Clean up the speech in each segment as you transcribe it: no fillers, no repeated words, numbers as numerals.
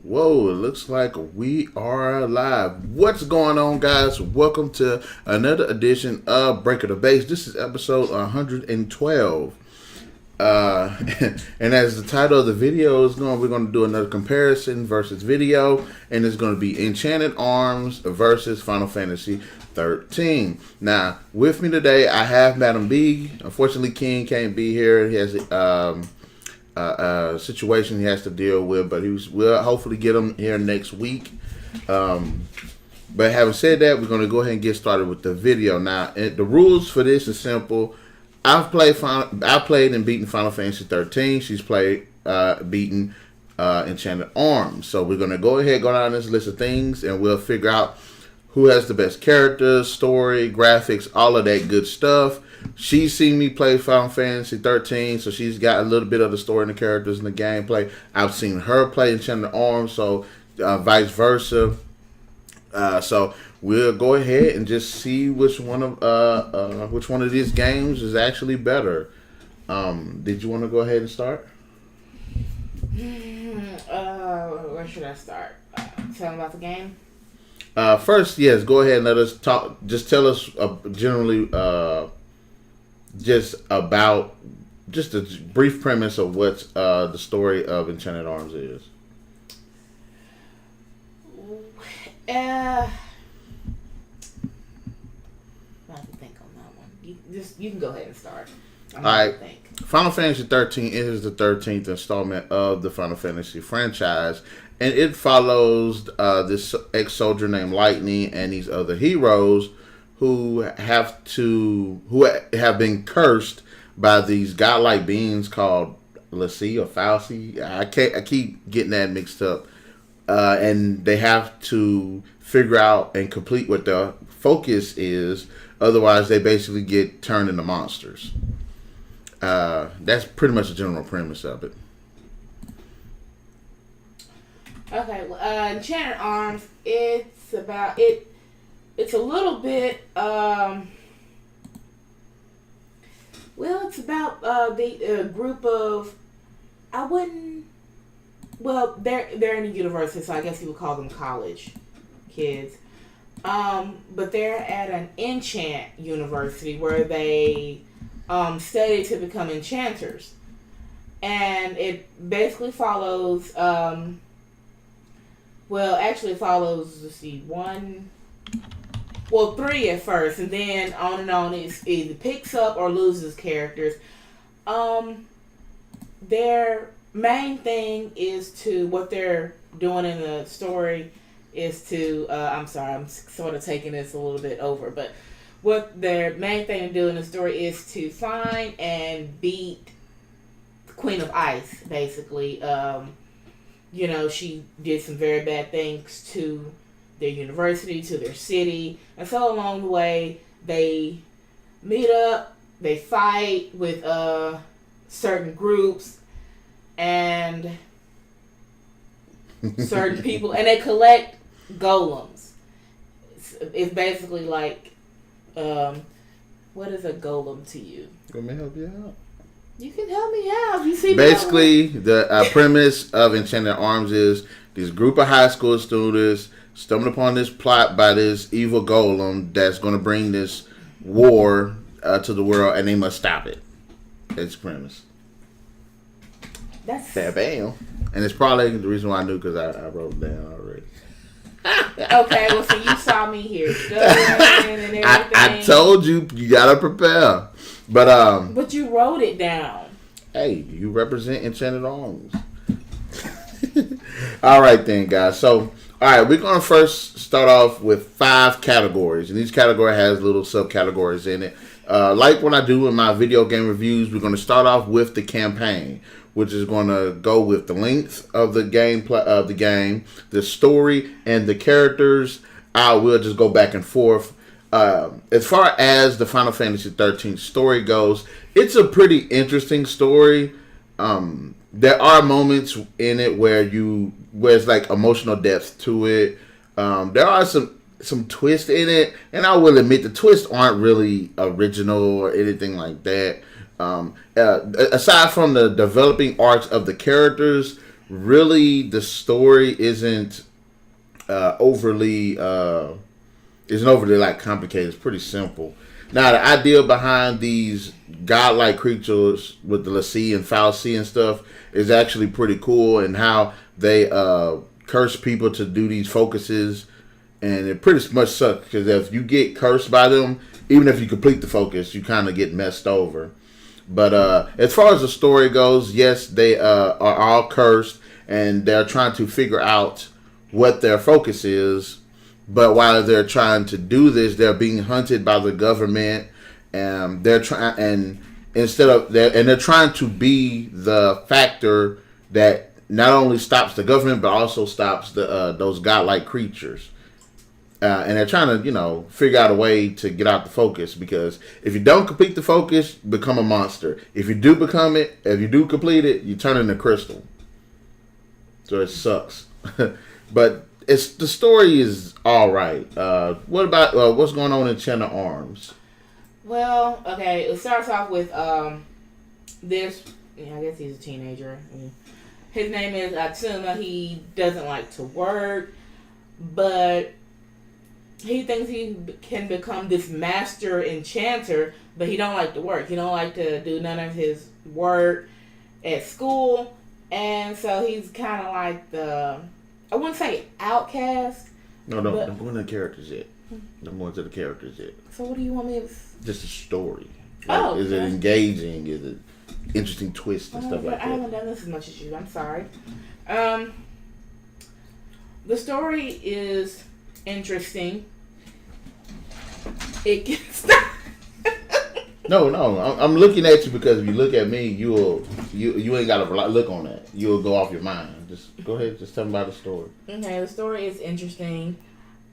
Whoa, it looks like we are live. What's going on, guys? Welcome to another edition of Breaker the Base. This is episode 112. And as the title of the video is going, we're going to do another comparison versus video, and it's going to be Enchanted Arms versus Final Fantasy 13. Now, with me today, I have Madam B. Unfortunately, King can't be here. He has situation he has to deal with, but we'll hopefully get him here next week. But having said that, we're going to go ahead and get started with the video. Now, the rules for this is simple. I played and beaten Final Fantasy 13. She's played beaten Enchanted Arms. So we're going to go ahead, go down this list of things, and we'll figure out who has the best characters, story, graphics, all of that good stuff. She's seen me play Final Fantasy 13, so she's got a little bit of the story and the characters and the gameplay. I've seen her play Enchanted Arms, so vice versa. So we'll go ahead and just see which one of these games is actually better. Did you want to go ahead and start? Where should I start? Tell them about the game. First, yes, go ahead and let us talk. Just tell us generally, just a brief premise of what the story of Enchanted Arms is. I have to think on that one. You can go ahead and start. All right. Final Fantasy 13 is the 13th installment of the Final Fantasy franchise, and it follows this ex-soldier named Lightning and these other heroes who have been cursed by these godlike beings called Lassie or Falsey. I keep getting that mixed up. And they have to figure out and complete what the focus is. Otherwise, they basically get turned into monsters. That's pretty much the general premise of it. Okay, well, Enchanted Arms, it's about it. It's a little bit. It's about the group of. I wouldn't. Well, they're in a university, so I guess you would call them college kids. But they're at an enchant university where they study to become enchanters, and it basically follows. It follows. Let's see, three at first, and then on and on. It either picks up or loses characters. Their main thing is to what they're doing in the story is to. I'm sorry, I'm sort of taking this a little bit over, but what their main thing to do in the story is to find and beat the Queen of Ice. Basically, she did some very bad things to their university, to their city, and so along the way they meet up, they fight with certain groups and certain people, and they collect golems. It's basically like, what is a golem to you? Let me help you out. You can help me out. You see, basically, the premise of Enchanted Arms is this group of high school students stumbled upon this plot by this evil golem that's going to bring this war to the world, and they must stop it. That's the premise. That's bam. And it's probably the reason why I knew, because I wrote it down already. Okay, well, so you saw me here and everything. I told you gotta prepare, but you wrote it down. Hey, you represent Enchanted Arms. All right then, guys. So, all right, we're gonna first start off with 5 categories, and each category has little subcategories in it. Like when I do in my video game reviews, we're gonna start off with the campaign, which is going to go with the length of the game, the story, and the characters. I will just go back and forth. As far as the Final Fantasy 13 story goes, it's a pretty interesting story. There are moments in it where it's like emotional depth to it. There are some twists in it, and I will admit the twists aren't really original or anything like that. Aside from the developing arcs of the characters, really the story overly isn't overly like complicated. It's pretty simple. Now the idea behind these godlike creatures with the lassie and fal'Cie and stuff is actually pretty cool, and how they curse people to do these focuses, and it pretty much sucks because if you get cursed by them, even if you complete the focus, you kind of get messed over. But as far as the story goes, yes, they are all cursed, and they're trying to figure out what their focus is. But while they're trying to do this, they're being hunted by the government, and they're trying they're trying to be the factor that not only stops the government but also stops those godlike creatures. And they're trying to, figure out a way to get out the focus, because if you don't complete the focus, you become a monster. If you do complete it, you turn into crystal. So it sucks. But the story is all right. What about what's going on in Enchanted Arms? Well, okay, it starts off with this. I guess he's a teenager. His name is Atsuma. He doesn't like to work, but he thinks he can become this master enchanter. But he don't like to work. He don't like to do none of his work at school, and so he's kind of like I wouldn't say outcast. No, I'm going to the characters yet. I'm going to the characters yet. So what do you want me to... Just a story. Like, is it engaging? Is it interesting twists and stuff like that? I haven't done this as much as you. I'm sorry. The story is interesting. It gets... No, I'm looking at you because if you look at me, you ain't got to look on that. You'll go off your mind. Just go ahead. Just tell me about the story. Okay, the story is interesting.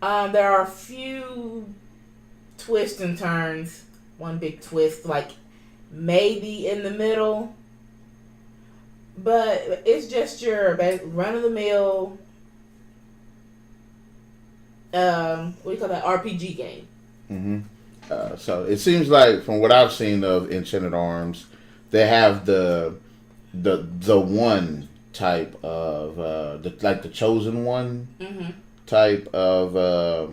There are a few twists and turns. One big twist, like maybe in the middle, but it's just your run of the mill. What do you call that? RPG game. Mm-hmm. So it seems like, from what I've seen of Enchanted Arms, they have the one type of the chosen one type of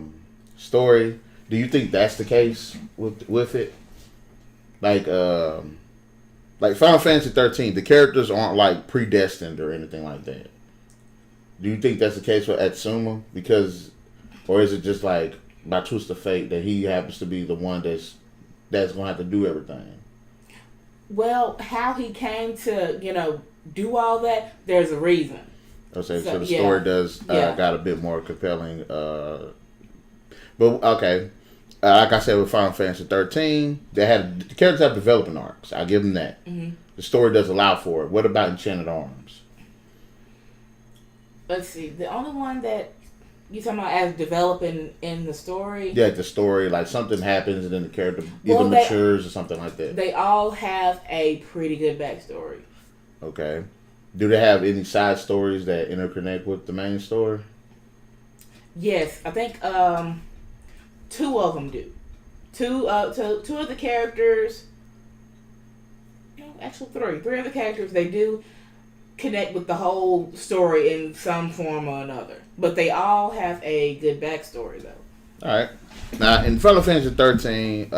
story. Do you think that's the case with it? Like Final Fantasy 13, the characters aren't like predestined or anything like that. Do you think that's the case with Atsuma? Or is it just like by twist of fate that he happens to be the one that's gonna have to do everything? Well, how he came to do all that, there's a reason. Okay, so the story does got a bit more compelling. But okay, like I said with Final Fantasy 13, the characters have developing arcs. I give them that. Mm-hmm. The story does allow for it. What about Enchanted Arms? Let's see. The only one that you talking about as developing in the story? Yeah, the story, like something happens and then the character either matures or something like that. They all have a pretty good backstory. Okay. Do they have any side stories that interconnect with the main story? Yes, I think two of them do. Two of the characters. No, actually three. Three of the characters, they do connect with the whole story in some form or another. But they all have a good backstory, though. All right. Now, in Final Fantasy 13,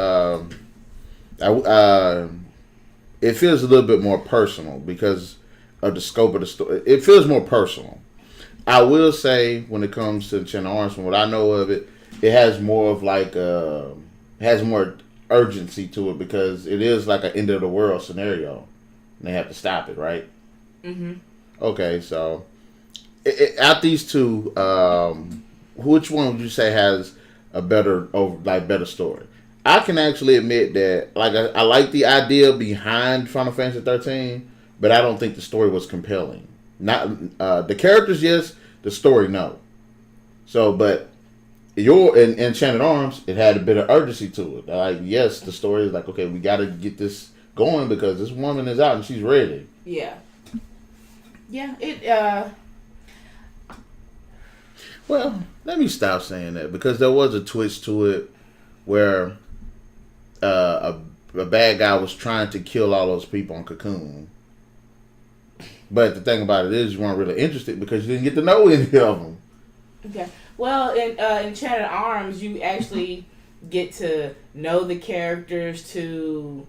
it feels a little bit more personal because of the scope of the story. It feels more personal. I will say, when it comes to Enchanted Arms, from what I know of it, it has more of like has more urgency to it because it is like an end of the world scenario, and they have to stop it, right? Mm-hmm. Okay, so out these two, which one would you say has a better story? I can actually admit that, like, I like the idea behind Final Fantasy 13, but I don't think the story was compelling. Not the characters, yes. The story, no. So, but in Enchanted Arms, it had a bit of urgency to it. Like, yes, the story is like, okay, we got to get this going because this woman is out and she's ready. Yeah. Yeah. Well, let me stop saying that because there was a twist to it where a bad guy was trying to kill all those people on Cocoon. But the thing about it is, you weren't really interested because you didn't get to know any of them. Okay. Well, in Enchanted Arms, you actually get to know the characters to,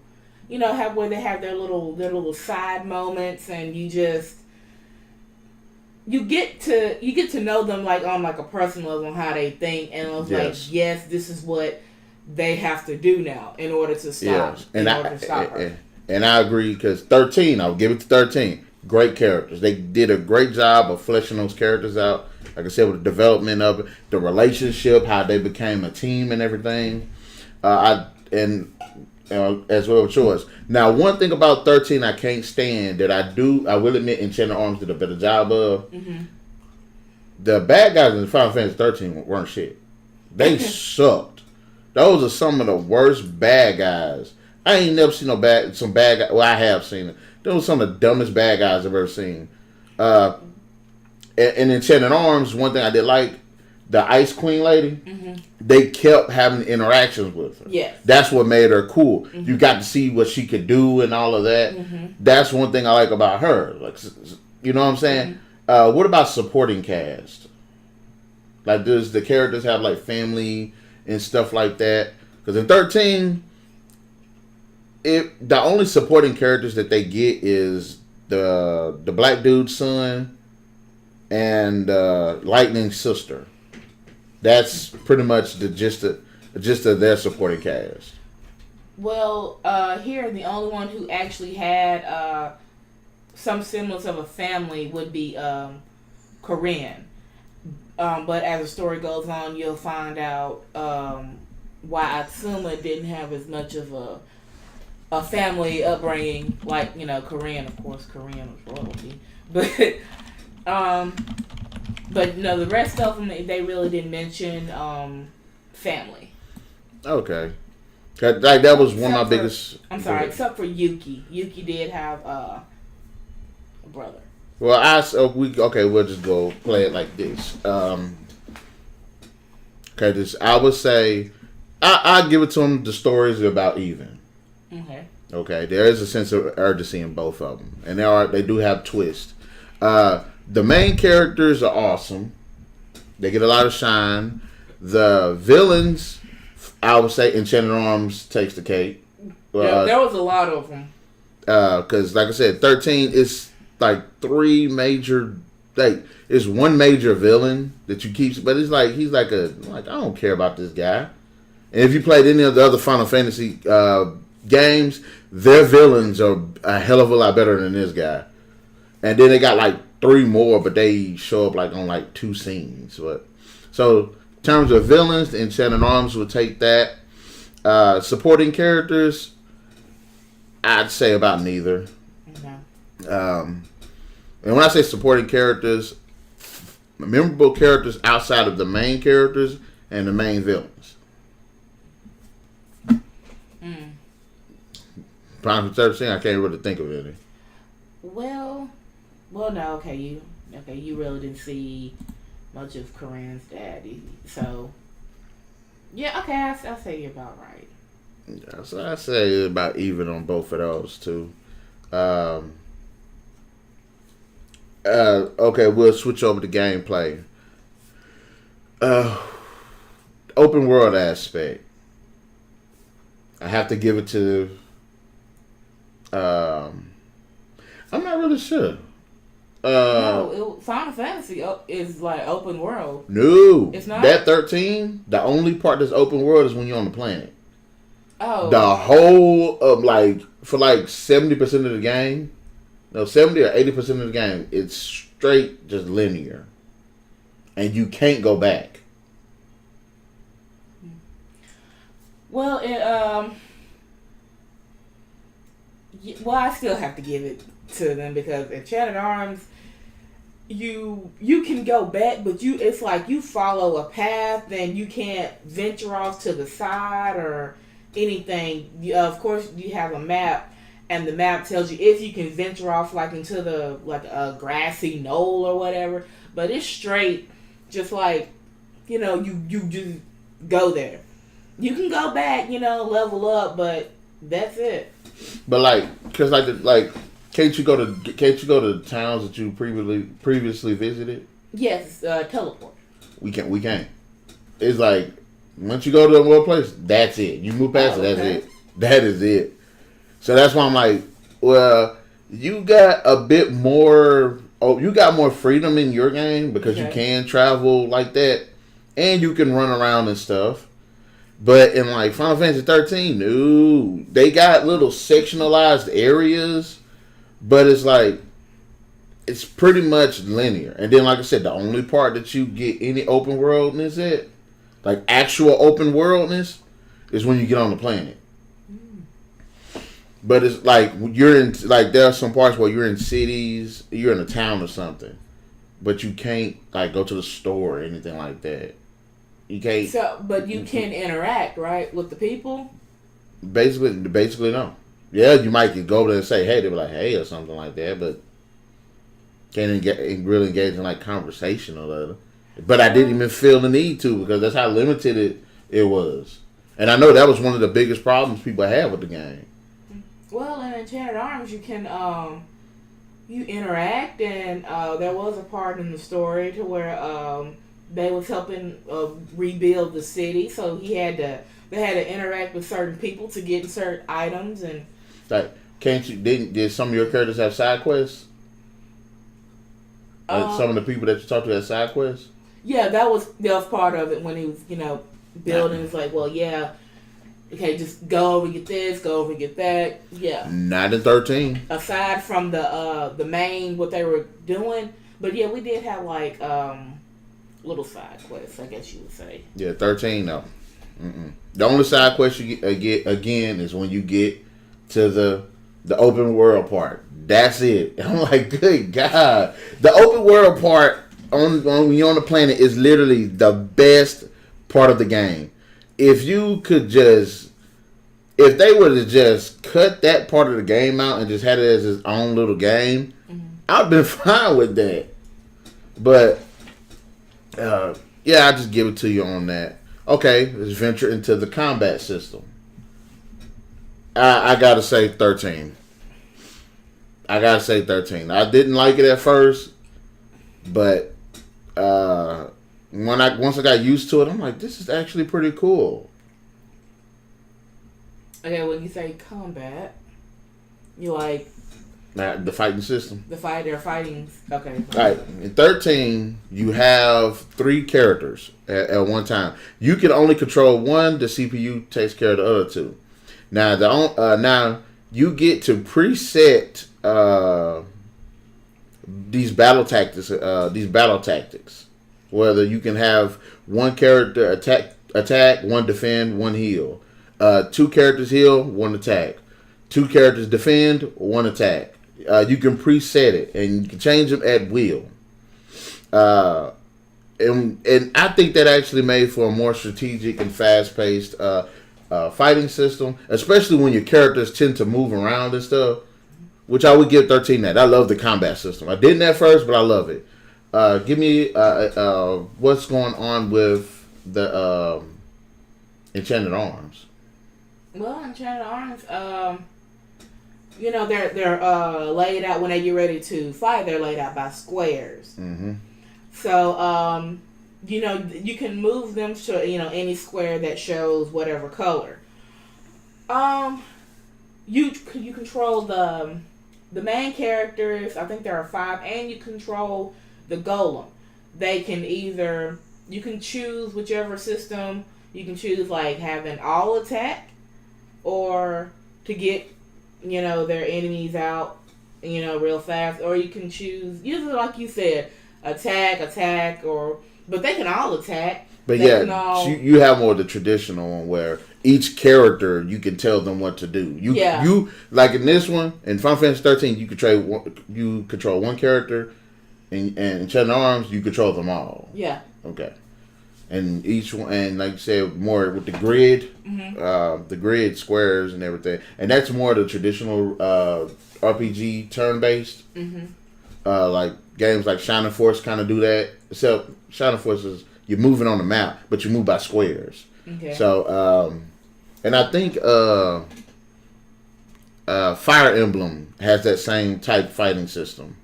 have where they have their little side moments, and you get to know them like on like a personal level on how they think, and it was like, yes, this is what they have to do now in order to stop. Yes. Her. And I agree because 13, I'll give it to 13. Great characters. They did a great job of fleshing those characters out. Like I said, with the development of it, the relationship, how they became a team and everything. As well with yours. Now, one thing about 13 I can't stand that I will admit Enchanted Arms did a better job of. Mm-hmm. The bad guys in Final Fantasy 13 weren't shit. They sucked. Those are some of the worst bad guys. I ain't never seen some bad guys. Well, I have seen it. Those were some of the dumbest bad guys I've ever seen. In Enchanted Arms, one thing I did like, the Ice Queen lady, mm-hmm. they kept having interactions with her. Yes. That's what made her cool. Mm-hmm. You got to see what she could do and all of that. Mm-hmm. That's one thing I like about her. Like, you know what I'm saying? Mm-hmm. What about supporting cast? Like, does the characters have like family and stuff like that? Because in 13, the only supporting characters that they get is the black dude's son and Lightning's sister. That's pretty much the gist of their supporting cast. Well, here the only one who actually had some semblance of a family would be Korean. But as the story goes on, you'll find out why XIII didn't have as much of a family upbringing like Korean. Of course, Korean was royalty, but no, the rest of them they really didn't mention family. Okay, that was one of my biggest. I'm sorry, except for Yuki. Yuki did have a brother. Well, we'll just go play it like this. I would say I give it to them. The stories are about even. Okay. Okay, there is a sense of urgency in both of them, and they do have twists. The main characters are awesome. They get a lot of shine. The villains, I would say, Enchanted Arms takes the cake. There was a lot of them. Because, like I said, 13 is like three major. Like, it's one major villain that you keep, but it's like he's like I don't care about this guy. And if you played any of the other Final Fantasy games, their villains are a hell of a lot better than this guy. And then they got like 3 more, but they show up like on like 2 scenes. So in terms of villains, Enchanted Arms will take that. Supporting characters, I'd say about neither. Okay. And when I say supporting characters, memorable characters outside of the main characters and the main villains. Final Fantasy 13, I can't really think of any. Well, no, okay, you really didn't see much of Corinne's dad, so yeah, okay, I'll say you're about right. Yeah, so I say about even on both of those too. Okay, we'll switch over to gameplay. Open world aspect. I have to give it to. I'm not really sure. No, Final Fantasy is like open world. No, it's not. That 13, the only part that's open world is when you're on the planet. Oh, the whole of for 70% of the game, 70 or 80% of the game, it's straight just linear, and you can't go back. Well, I still have to give it to them because Enchanted Arms, you can go back, but it's like you follow a path, then you can't venture off to the side or anything. Of course, you have a map, and the map tells you if you can venture off into the a grassy knoll or whatever. But it's straight, just you just go there. You can go back, level up, but that's it. But because Can't you go to towns that you previously visited? Yes, teleport. We can't. It's like once you go to one place, that's it. You move past it, that's it. That is it. So that's why I'm like, well, you got a bit more. Oh, you got more freedom in your game because you can travel like that, and you can run around and stuff. But in like Final Fantasy 13, no, they got little sectionalized areas, but it's like it's pretty much linear. And then, like I said, the only part that you get any open worldness at, like actual open worldness, is when you get on the planet. But it's like you're in, like there are some parts where you're in cities, you're in a town or something, but you can't like go to the store or anything like that. You can't. So, but you can interact, right, with the people. Basically, no. Yeah, you might go over there and say, "Hey," they be like, "Hey," or something like that, but can't really engage in like conversation or whatever. But I didn't even feel the need to because that's how limited it was, and I know that was one of the biggest problems people have with the game. Well, in Enchanted Arms, you can you interact, and there was a part in the story to where they was helping rebuild the city, so they had to interact with certain people to get certain items, and like did some of your characters have side quests? Some of the people that you talked to had side quests. Yeah, that was part of it when he was building. It's like, well, yeah. Okay, just go over and get this, go over and get that. Yeah. Not in 13. Aside from the main what they were doing, but yeah, we did have like little side quests, I guess you would say. Yeah, 13 no. The only side quest you get again is when you get to the open world part. That's it. I'm like, good God, the open world part on when you're on the planet is literally the best part of the game. If they were to just cut that part of the game out and just had it as its own little game, I'd been fine with that. But yeah, I just give it to you on that. Okay, let's venture into the combat system. I gotta say 13. I didn't like it at first, but once I got used to it, I'm like, this is actually pretty cool. Okay, when you say combat, you like the fighting system. They're fighting. Okay. All right. In 13, you have 3 characters at one time. You can only control one. The CPU takes care of the other 2. Now now you get to preset these battle tactics. Whether you can have one character attack, one defend, one heal. 2 characters heal, 1 attack. 2 characters defend, 1 attack. You can preset it, and you can change them at will. And I think that actually made for a more strategic and fast-paced fighting system, especially when your characters tend to move around and stuff, which I would give 13 that. I love the combat system. I didn't at first, but I love it. Give me what's going on with the Enchanted Arms. Well, Enchanted Arms, they're laid out when they get ready to fight. They're laid out by squares. Mm-hmm. So, you can move them to any square that shows whatever color. You control the main characters. I think there are 5, and you control the golem. They can you can choose whichever system. You can choose like having all attack, or to get their enemies out real fast, or you can choose usually like you said attack, but they can all attack. But you have more of the traditional one where each character you can tell them what to do. You like in this one in Final Fantasy 13 you control one character, and Enchanted Arms you control them all. Yeah. Okay. And each one, and like you said, more with the grid, the grid squares and everything, and that's more the traditional RPG turn-based. Like games like Shining Force kind of do that. Except Shining Force is you're moving on the map, but you move by squares. Okay. So, and I think Fire Emblem has that same type fighting system,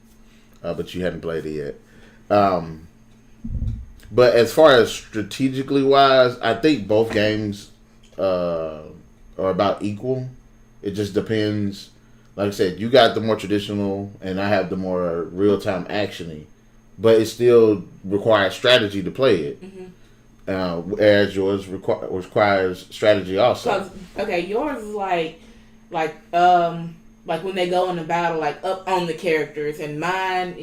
but you hadn't played it yet. But as far as strategically wise, I think both games are about equal. It just depends. Like I said, you got the more traditional, and I have the more real time actiony. But it still requires strategy to play it. As yours requires strategy also. Okay, yours is like when they go into battle, like up on the characters, and mine,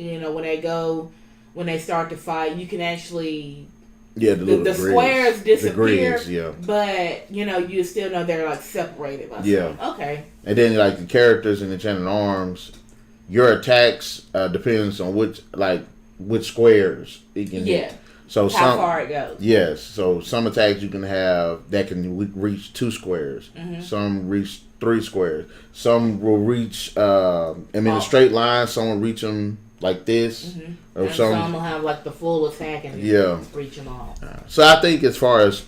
when they start to fight, you can actually the squares disappear, but you still know they're like separated by something. Okay. And then like the characters in Enchanted Arms, your attacks depends on which squares it can hit. So how far it goes. Yes. So some attacks you can have that can reach 2 squares. Some reach 3 squares. Some will reach in a straight line. Some will reach them like this. Or and some will have like the full attack and reach them all. So I think as far as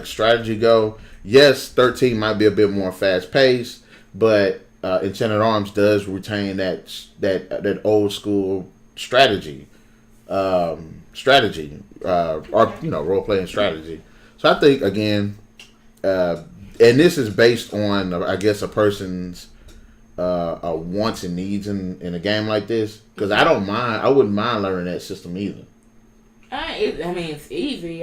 strategy go, yes, 13 might be a bit more fast paced, but Enchanted Arms does retain that old school strategy. Or role playing strategy. So I think again, and this is based on I guess a person's wants and needs in a game like this, because I wouldn't mind learning that system either. It's easy.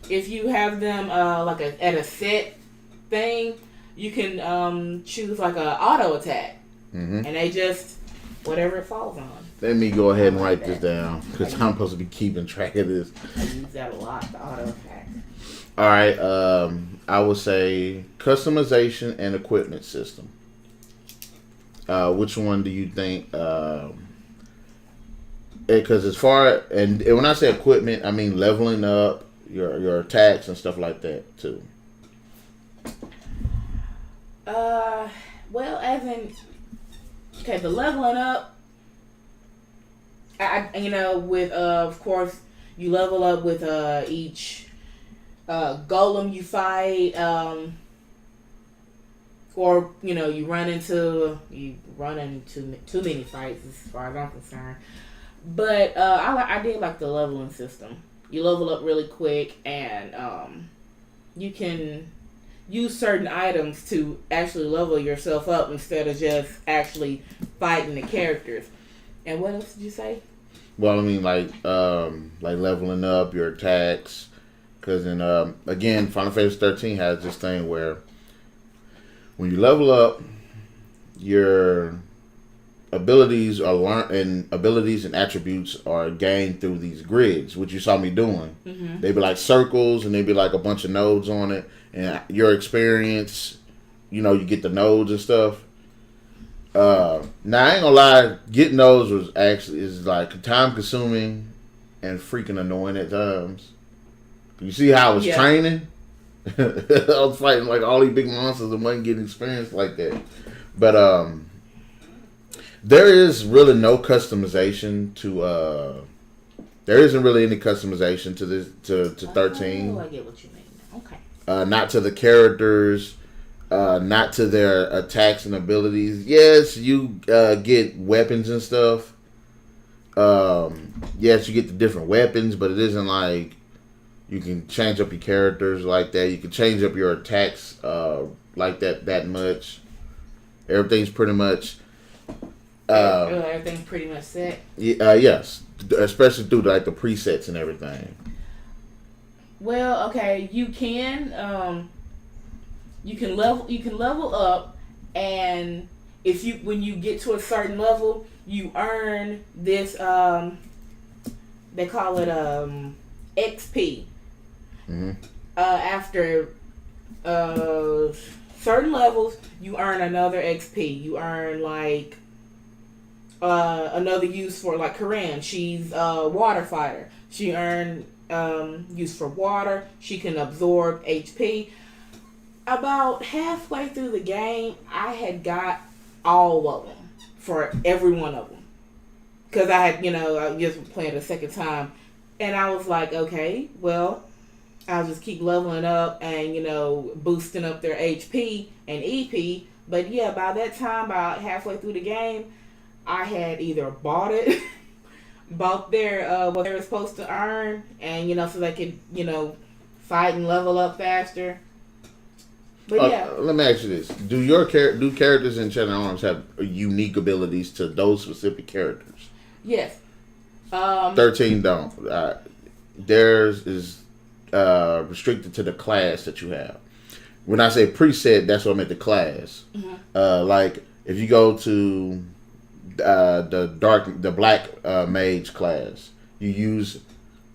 If you have them at a set thing, you can choose like a auto attack, and they just whatever it falls on. Let me go ahead and write this down, because I'm supposed to be keeping track of this. I use that a lot, the auto attack. All right, I would say customization and equipment system. Which one do you think? Because as far and when I say equipment, I mean leveling up your attacks and stuff like that too. Well, as in, the leveling up. With of course you level up with each golem you fight, or you run into too many fights as far as I'm concerned. But I did like the leveling system. You level up really quick, and you can use certain items to actually level yourself up instead of just actually fighting the characters. And what else did you say? Well, like leveling up your attacks, because again, Final Fantasy 13 has this thing where when you level up, your abilities are learned, and abilities and attributes are gained through these grids, which you saw me doing. They'd be like circles, and they'd be like a bunch of nodes on it, and your experience, you get the nodes and stuff. Now I ain't gonna lie, getting those is like time consuming and freaking annoying at times. You see how I was training? I was fighting like all these big monsters and wasn't getting experience like that. But there is really no customization to there isn't really any customization to this to 13. Oh, I get what you mean. Okay. Not to the characters. Not to their attacks and abilities. Yes, you get weapons and stuff. Yes, you get the different weapons, but it isn't like you can change up your characters like that. You can change up your attacks like that much. Everything's pretty much. Everything's pretty much set. Yes, especially through like the presets and everything. Well, okay, you can level up, and when you get to a certain level, you earn this they call it XP. After certain levels, you earn another XP. You earn like another use for like Corinne. She's a water fighter. She earned use for water. She can absorb HP. About halfway through the game, I had got all of them for every one of them. Because I had, I just playing the second time. And I was like, okay, well, I'll just keep leveling up and, boosting up their HP and EP But yeah, by that time, about halfway through the game, I had either bought it, bought their what they were supposed to earn, and so they could fight and level up faster. But yeah, let me ask you this: do characters in Enchanted Arms have unique abilities to those specific characters? Yes. 13 don't. Theirs is restricted to the class that you have. When I say preset, that's what I meant, the class. Mm-hmm. Like if you go to the black mage class, you use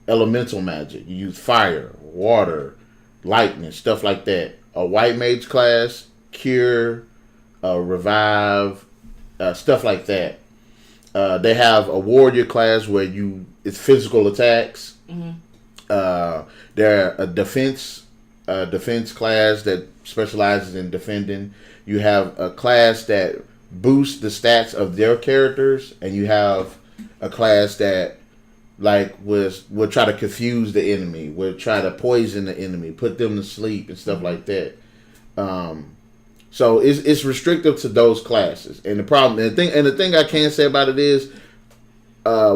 elemental magic. You use fire, water, lightning, stuff like that. A white mage class, cure, revive, stuff like that. They have a warrior class where it's physical attacks. Mm-hmm. They're a defense class that specializes in defending. You have a class that boosts the stats of their characters, and you have a class that will try to confuse the enemy, will try to poison the enemy, put them to sleep and stuff like that. So it's restrictive to those classes. And the thing I can say about it is,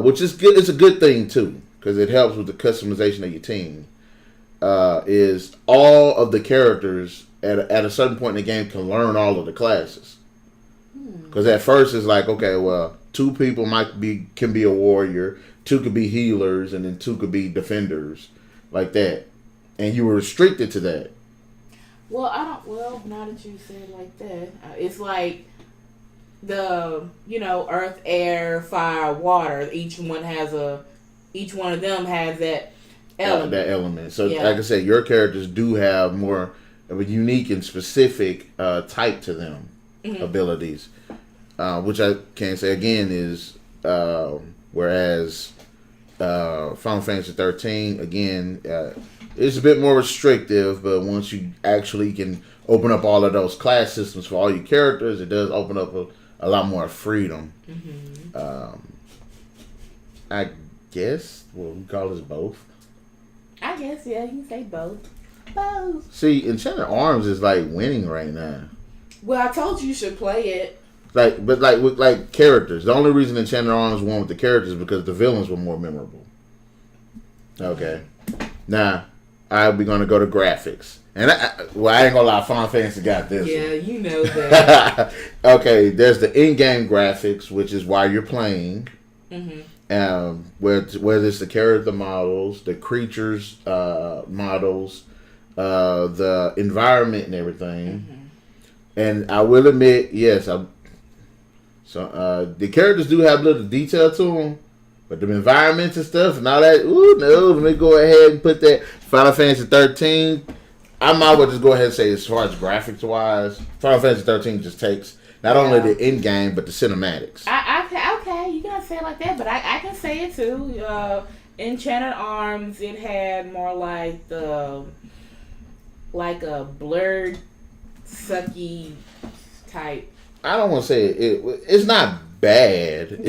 which is good, it's a good thing too, because it helps with the customization of your team. Is all of the characters at a certain point in the game can learn all of the classes. Because at first it's like, okay, well, 2 people can be a warrior, 2 could be healers, and then 2 could be defenders, like that. And you were restricted to that. Well, now that you say it like that, it's like the earth, air, fire, water. Each one of them has that element. That element. So, like I said, your characters do have more of a unique and specific type to them, mm-hmm. abilities, which I can say again is whereas Final Fantasy 13 again. It's a bit more restrictive, but once you actually can open up all of those class systems for all your characters, it does open up a lot more freedom. Mm-hmm. I guess we call this both. I guess, yeah, you can say both. Both. See, Enchanted Arms is like winning right now. Well, I told you should play it. With characters. The only reason Enchanted Arms won with the characters is because the villains were more memorable. Okay. Now, we're going to go to graphics. And I ain't going to lie, Final Fantasy got this one. Yeah, you know that. Okay, there's the in-game graphics, which is why you're playing. Mm-hmm. Whether it's the character models, the creatures models, the environment and everything. Mm-hmm. And I will admit, yes, the characters do have a little detail to them. But the environments and stuff and all that, let me go ahead and put that Final Fantasy 13. I might well just go ahead and say, as far as graphics wise, Final Fantasy 13 just takes not only the end game but the cinematics. Okay, you gotta say it like that, but I can say it too. Enchanted Arms, it had more like a blurred, sucky type. I don't want to say it's not bad.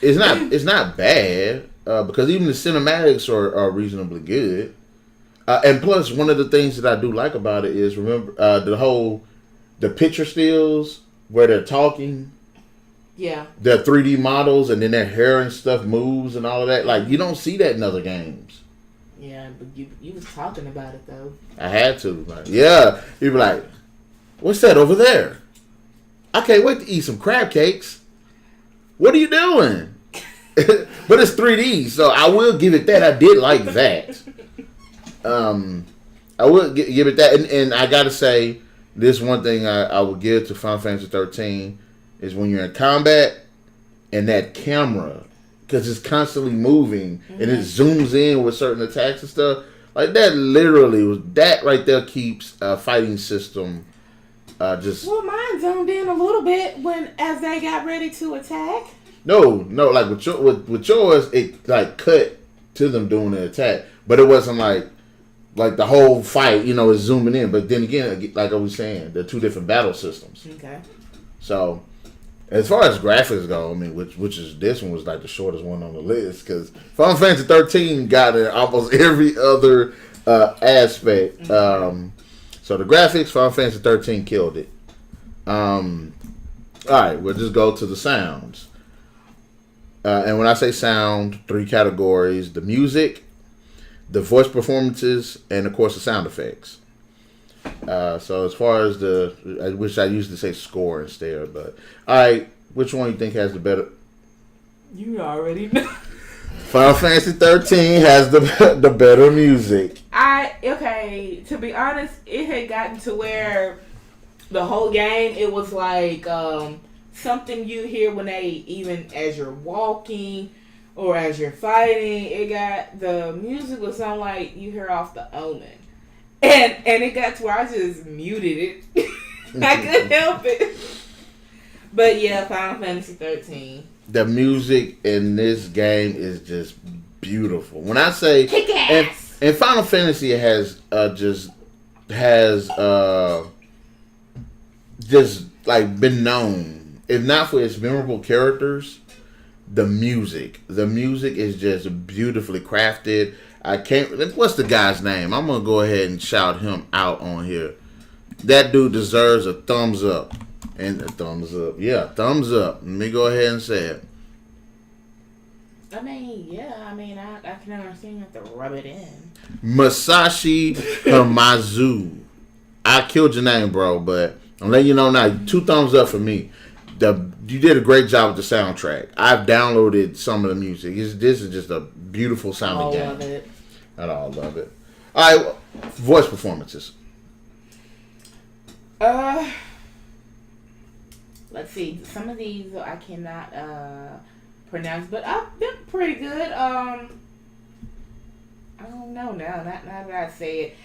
It's not bad because even the cinematics are reasonably good. And plus, one of the things that I do like about it is, remember the picture stills where they're talking. Yeah. They're 3D models, and then their hair and stuff moves and all of that. Like, you don't see that in other games. Yeah, but you was talking about it though. I had to. You'd be like, "What's that over there? I can't wait to eat some crab cakes. What are you doing?" But it's 3D, so I will give it that. I did like that. I will give it that. And I got to say, this one thing I will give to Final Fantasy 13 is when you're in combat and that camera, because it's constantly moving, mm-hmm. and it zooms in with certain attacks and stuff. Like that right there keeps a fighting system just... Well, mine zoomed in a little bit as they got ready to attack. No, like with yours, it like cut to them doing the attack, but it wasn't like the whole fight, is zooming in. But then again, like I was saying, they're 2 different battle systems. Okay. So, as far as graphics go, I mean, which is this one was like the shortest one on the list because Final Fantasy 13 got in almost every other aspect. Mm-hmm. So the graphics, Final Fantasy 13 killed it. All right, we'll just go to the sounds. And when I say sound, 3 categories: the music, the voice performances, and of course the sound effects. So as far as I wish I used to say score instead, but all right, which one you think has the better? You already know. Final Fantasy 13 has the better music. To be honest, it had gotten to where the whole game, it was like something you hear when even as you're walking or as you're fighting, the music would sound like you hear off the Omen. And it got to where I just muted it. I couldn't help it. But yeah, Final Fantasy 13. The music in this game is just beautiful. When I say kick ass, and Final Fantasy has just like been known, if not for its memorable characters, the music is just beautifully crafted. I can't. What's the guy's name? I'm gonna go ahead and shout him out on here. That dude deserves a thumbs up. And a thumbs up. Yeah, thumbs up. Let me go ahead and say it. I mean, yeah. I mean, I can understand you have to rub it in. Masashi Hamazu. I killed your name, bro, but I'm letting you know now. 2 thumbs up for me. You did a great job with the soundtrack. I've downloaded some of the music. This is just a beautiful sounding game. I love it. I love it. All right, voice performances. Let's see. Some of these I cannot pronounce, but they're pretty good. I don't know now. Not that I say it.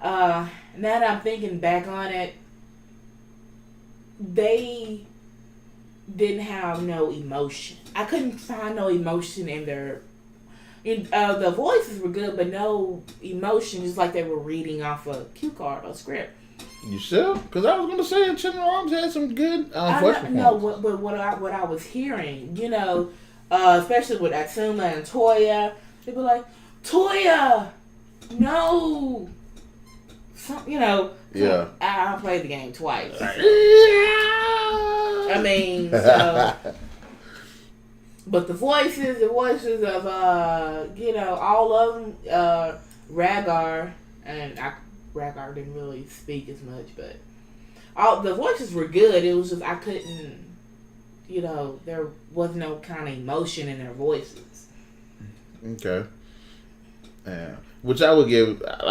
Now that I'm thinking back on it, they didn't have no emotion. I couldn't find no emotion in their. The voices were good, but no emotion. Just like they were reading off a cue card or script. You sure? Because I was going to say Enchanted Arms had some good voice performances. No, but what I was hearing, especially with Atsuma and Toya, they were like, Toya, no. Yeah. I played the game twice. I mean, so. But the voices of all of them, Rhaegar, and Rhaegar didn't really speak as much, but all the voices were good. It was just I couldn't, there was no kind of emotion in their voices. Okay. Yeah. Which I would give, I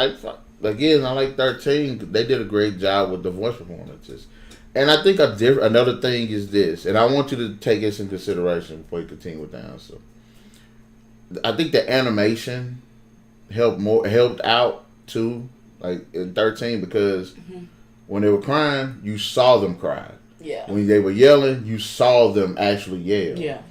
like 13. They did a great job with the voice performances. And I think another thing is this, and I want you to take this in consideration before you continue with the answer. I think the animation helped out too, like in 13, because when they were crying, you saw them cry. Yeah. When they were yelling, you saw them actually yell. Yeah.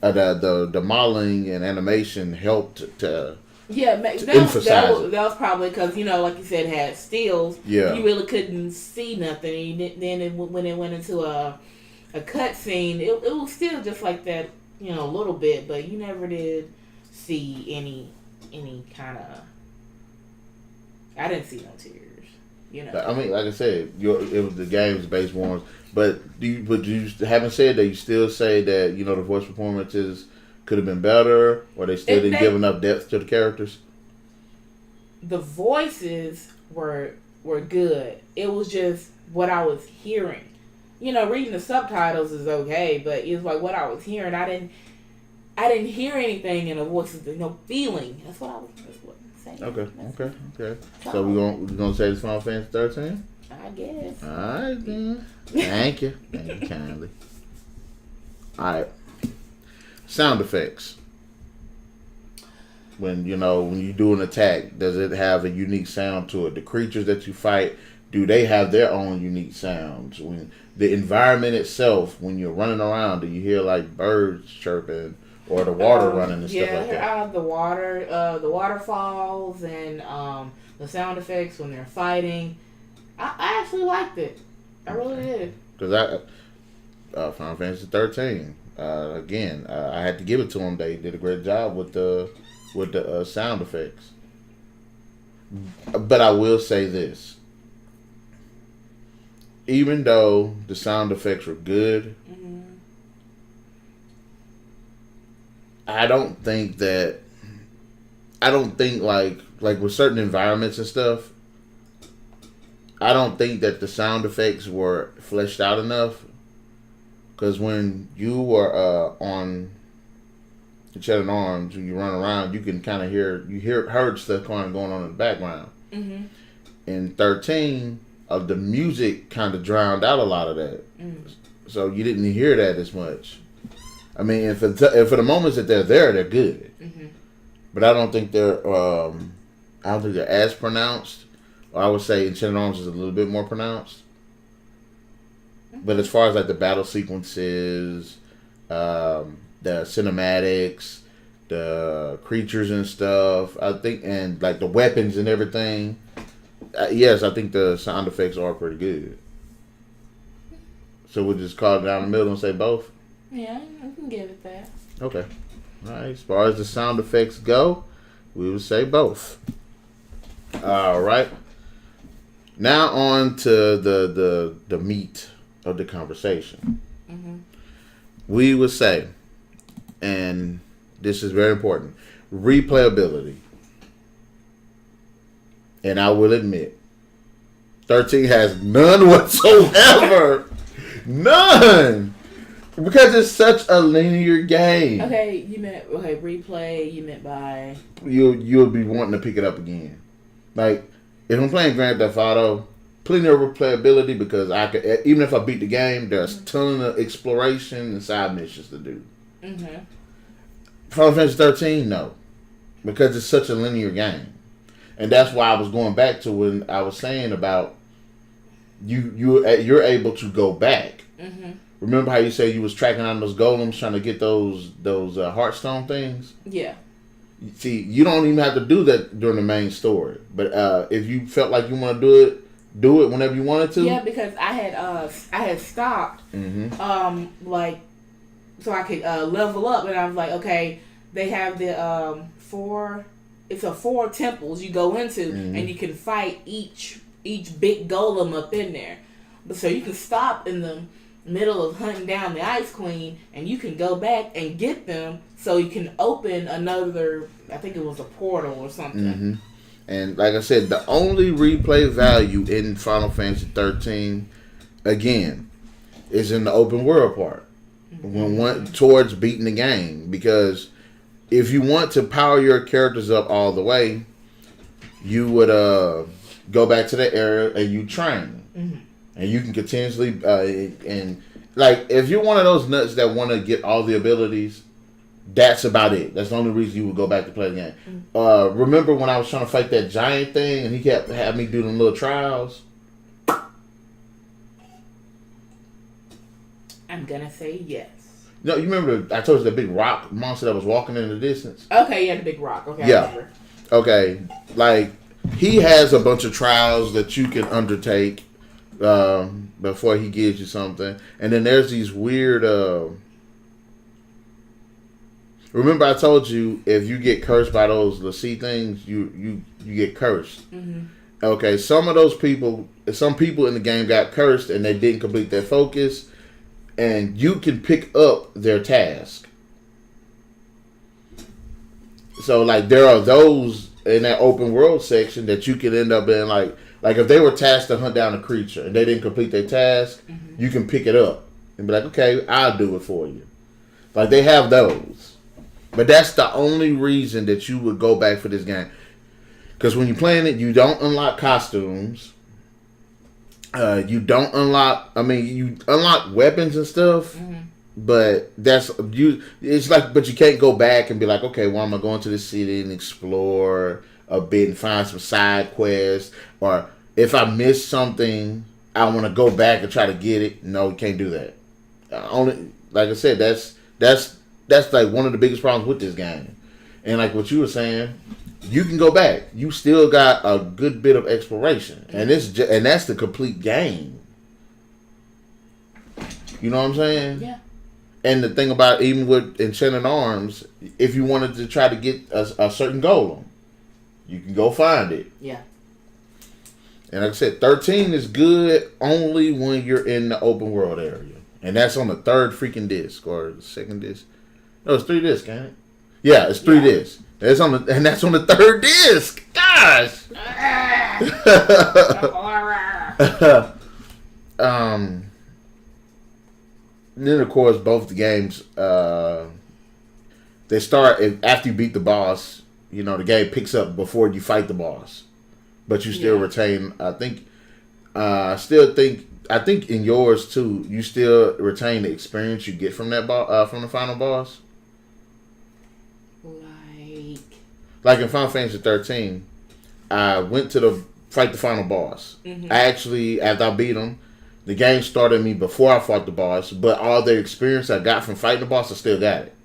The modeling and animation helped to. Yeah, that was probably because, like you said, it had stills. Yeah. You really couldn't see nothing. Then when it went into a cut scene, it was still just like that, a little bit, but you never did see any kind of. I didn't see no tears. I mean, like I said, it was the game's based ones, but you haven't said that. You still say that the voice performances could have been better, or they still didn't give enough depth to the characters? The voices were good. It was just what I was hearing. Reading the subtitles is okay, but it was like what I was hearing. I didn't hear anything in the voices. There's no feeling. That's what I'm saying. Okay. So we're gonna say it's Final Fantasy 13? I guess. All right then. Thank you kindly. All right. Sound effects. When you do an attack, does it have a unique sound to it? The creatures that you fight, do they have their own unique sounds? When the environment itself, when you're running around, do you hear like birds chirping or the water running and stuff like that? Yeah, the waterfalls and the sound effects when they're fighting. I actually liked it. I really did. Because Final Fantasy 13. Again, I had to give it to them. They did a great job with the sound effects. But I will say this: even though the sound effects were good, I don't think like with certain environments and stuff, I don't think that the sound effects were fleshed out enough. Because when you were on Enchanted Arms, when you run around, you can kind of heard stuff kind of going on in the background. Mm-hmm. In 13, the music kind of drowned out a lot of that, so you didn't hear that as much. I mean, if for the moments that they're there, they're good, but I don't think they're as pronounced. Or I would say Enchanted Arms is a little bit more pronounced. But as far as like the battle sequences, the cinematics, the creatures and stuff, I think, and like the weapons and everything, yes, I think the sound effects are pretty good. So we'll just call it down the middle and say both? Yeah, I can give it that. Okay. All right. As far as the sound effects go, we would say both. All right. Now on to the meat of the conversation. We would say, and this is very important, replayability. And I will admit, 13 has none whatsoever. None. Because it's such a linear game. Okay, you meant replay. You meant by you'll be wanting to pick it up again. Like if I'm playing Grand Theft Auto, plenty of replayability because I could, even if I beat the game, there's a ton of exploration and side missions to do. Final Fantasy 13, no, because it's such a linear game, and that's why I was going back to when I was saying about you're able to go back. Remember how you say you was tracking down those golems trying to get those Hearthstone things? Yeah. See, you don't even have to do that during the main story. But if you felt like you want to do it whenever you wanted to. Yeah, because I had stopped, like, so I could level up, and I was like, okay, they have the four temples you go into, and you can fight each big golem up in there. But so you can stop in the middle of hunting down the Ice Queen, and you can go back and get them, so you can open another, I think it was a portal or something. And like I said, the only replay value in Final Fantasy 13, again, is in the open world part. When towards beating the game, because if you want to power your characters up all the way, you would go back to the area and you train. And you can continuously, and like, if you're one of those nuts that want to get all the abilities, that's about it. That's the only reason you would go back to play the game. Remember when I was trying to fight that giant thing and he kept having me do them little trials? I'm gonna say yes. No, you remember I told you the big rock monster that was walking in the distance? Okay, yeah, the big rock. Okay, yeah. I remember. Okay, like, he has a bunch of trials that you can undertake before he gives you something, and then there's these weird. Remember, I told you if you get cursed by those sea things, you get cursed. Okay, some people in the game got cursed and they didn't complete their focus, and you can pick up their task. So, like, there are those in that open world section that you can end up in, like if they were tasked to hunt down a creature and they didn't complete their task, you can pick it up and be like, okay, I'll do it for you. Like, they have those. But that's the only reason that you would go back for this game. Because when you're playing it, you don't unlock costumes. You don't unlock, you unlock weapons and stuff. But it's like, but you can't go back and be like, okay, well, I'm going to go into the city and explore a bit and find some side quests. Or if I miss something, I want to go back and try to get it. No, you can't do that. Only, like I said, that's like one of the biggest problems with this game. And like what you were saying, you can go back. You still got a good bit of exploration, and that's the complete game. You know what I'm saying? Yeah. And the thing about, even with Enchanted Arms, if you wanted to try to get a certain golem, you can go find it. Yeah. And like I said, 13 is good only when you're in the open world area. And that's on the third freaking disc or the second disc. No, it's 3 discs, ain't it? Yeah, it's 3 discs. That's on the, and that's on the third disc. Gosh. Then of course both the games they start after you beat the boss. You know, the game picks up before you fight the boss, but you still retain. I think in yours too. You still retain the experience you get from that from the final boss. Like in Final Fantasy 13, I went to fight the final boss. Mm-hmm. I actually, after I beat him, the game started me before I fought the boss, but all the experience I got from fighting the boss, I still got it.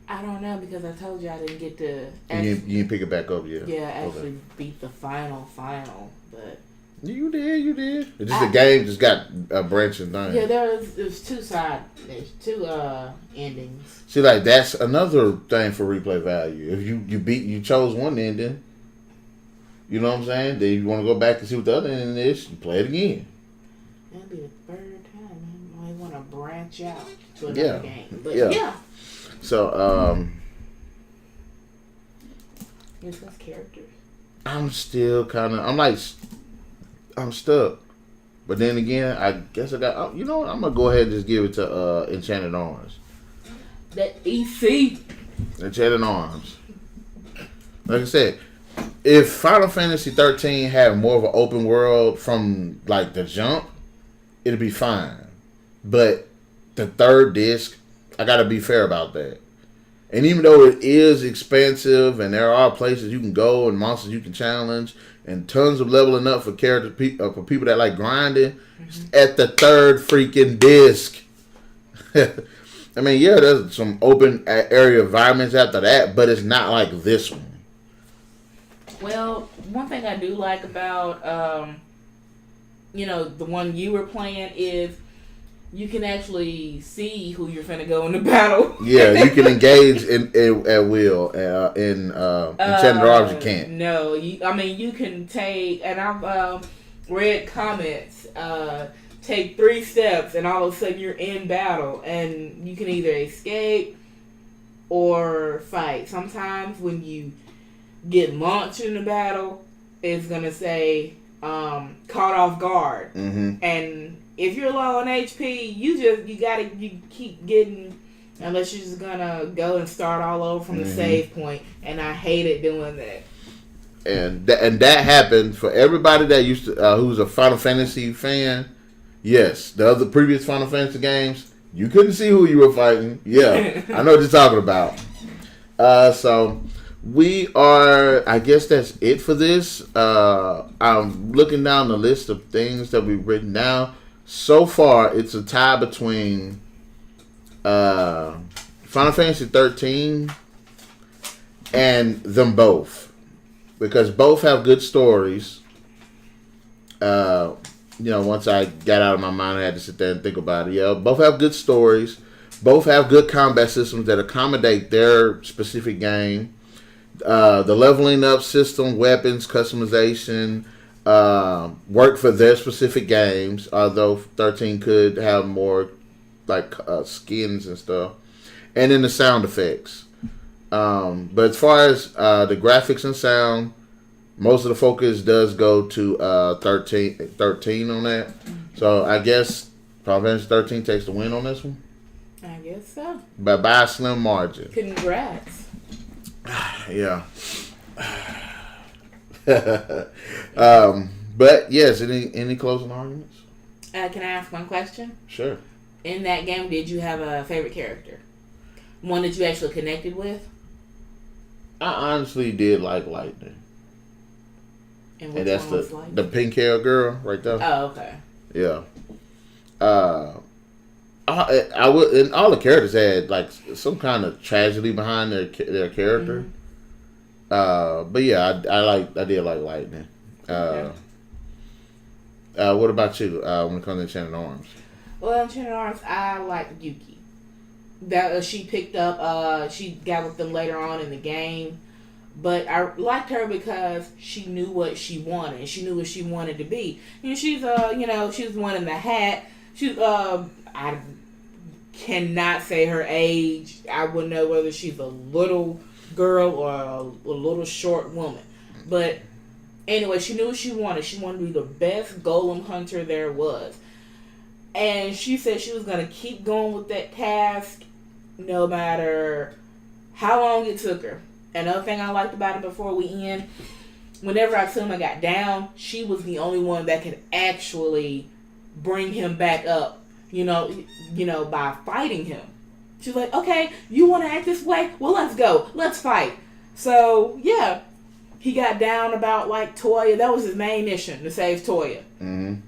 I don't know, because I told you I didn't get to... You didn't pick it back up yet? Yeah, actually beat the final, but... You did. It's just the game just got a branching thing. Yeah, there's 2 endings. See, like, that's another thing for replay value. If you chose one ending, you know what I'm saying? Then you want to go back and see what the other ending is, you play it again. That'll be the 3rd time. I might want to branch out to another game. But yeah. So, discuss characters. I'm still kind of, I'm stuck. But then again, I guess I got, you know what? I'm going to go ahead and just give it to Enchanted Arms. That EC. Enchanted Arms. Like I said, if Final Fantasy 13 had more of an open world from like the jump, it'd be fine. But the 3rd disc, I gotta be fair about that. And even though it is expensive and there are places you can go and monsters you can challenge and tons of leveling up for for people that like grinding, at the 3rd freaking disc. I mean, yeah, there's some open area environments after that, but it's not like this one. Well, one thing I do like about, the one you were playing is you can actually see who you're finna go into battle. Yeah, you can engage at will. In Enchanted Arms, you can't. No, you can take, and I've read comments, take 3 steps and all of a sudden you're in battle, and you can either escape or fight. Sometimes when you get launched in the battle, it's gonna say caught off guard. Mm-hmm. And if you're low on HP, you keep getting, unless you're just gonna go and start all over from the save point. And I hated doing that. And that happened for everybody that used to who's a Final Fantasy fan. Yes, the other previous Final Fantasy games, you couldn't see who you were fighting. Yeah, I know what you're talking about. So we are, I guess that's it for this. I'm looking down the list of things that we've written down. So far, it's a tie between Final Fantasy 13 and them both. Because both have good stories. Once I got out of my mind, I had to sit there and think about it. Yeah, both have good stories. Both have good combat systems that accommodate their specific game. The leveling up system, weapons, customization, work for their specific games. Although 13 could have more like skins and stuff. And then the sound effects. But as far as the graphics and sound, most of the focus does go to 13 on that. So I guess Final Fantasy 13 takes the win on this one. I guess so. But by a slim margin. Congrats. Yeah. But yes, any closing arguments? Can I ask one question? Sure. In that game, did you have a favorite character? One that you actually connected with? I honestly did like Lightning. And that's the pink hair girl right there. Oh, okay. Yeah. I would, and all the characters had like some kind of tragedy behind their character. Mm-hmm. But yeah, I did like Lightning. Okay. What about you when it comes to Enchanted Arms? Well, Enchanted Arms, I like Yuki. That she picked up. She got with them later on in the game. But I liked her because she knew what she wanted, and she knew what she wanted to be. And she's she was one in the hat. She's I cannot say her age. I wouldn't know whether she's a little girl or a little short woman. But anyway, she knew what she wanted. She wanted to be the best golem hunter there was. And she said she was going to keep going with that task no matter how long it took her. Another thing I liked about it before we end, whenever Atsuma got down, she was the only one that could actually bring him back up, by fighting him. She's like, okay, you want to act this way? Well, let's go. Let's fight. So, yeah, he got down about, Toya. That was his main mission, to save Toya. Mm-hmm.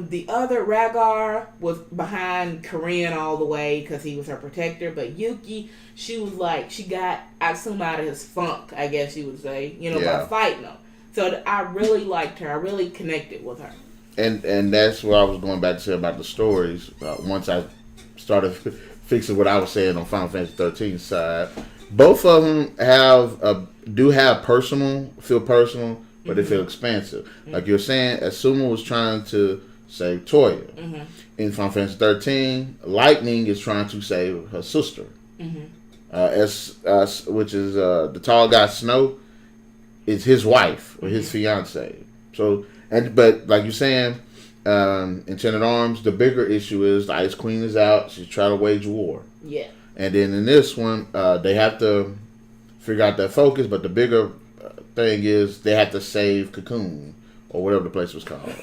The other Rhaegar was behind Korean all the way because he was her protector. But Yuki, she was she got Atsuma out of his funk, I guess you would say, by fighting him. So I really liked her. I really connected with her. And that's what I was going back to say about the stories. Once I started fixing what I was saying on Final Fantasy 13 side, both of them do have feel personal, but they feel expansive. Mm-hmm. Like you're saying, Asuma was trying to save Toya. Mm-hmm. In Final Fantasy 13, Lightning is trying to save her sister. Mm-hmm. Which is the tall guy Snow, is his wife or his fiance. So, but like you're saying, Enchanted Arms, the bigger issue is the Ice Queen is out. She's trying to wage war. Yeah. And then in this one, they have to figure out their focus, but the bigger thing is they have to save Cocoon or whatever the place was called.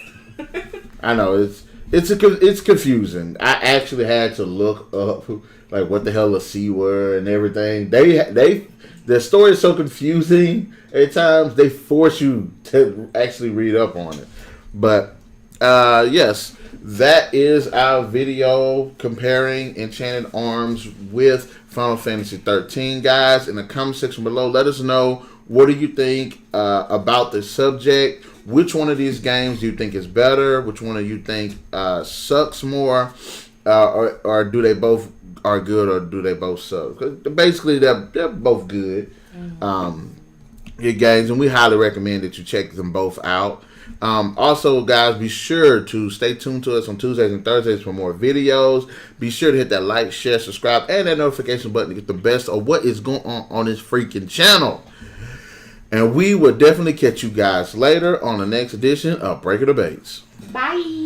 I know it's confusing. I actually had to look up what the hell a C word and everything. The story is so confusing at times. They force you to actually read up on it. But yes, that is our video comparing Enchanted Arms with Final Fantasy 13, guys. In the comment section below, let us know, what do you think about the subject? Which one of these games do you think is better? Which one do you think sucks more? Or do they both are good, or do they both suck? 'Cause basically, they're both good. Good games, and we highly recommend that you check them both out. Also, guys, be sure to stay tuned to us on Tuesdays and Thursdays for more videos. Be sure to hit that like, share, subscribe, and that notification button to get the best of what is going on this freaking channel. And we will definitely catch you guys later on the next edition of Breaker Debates. Bye.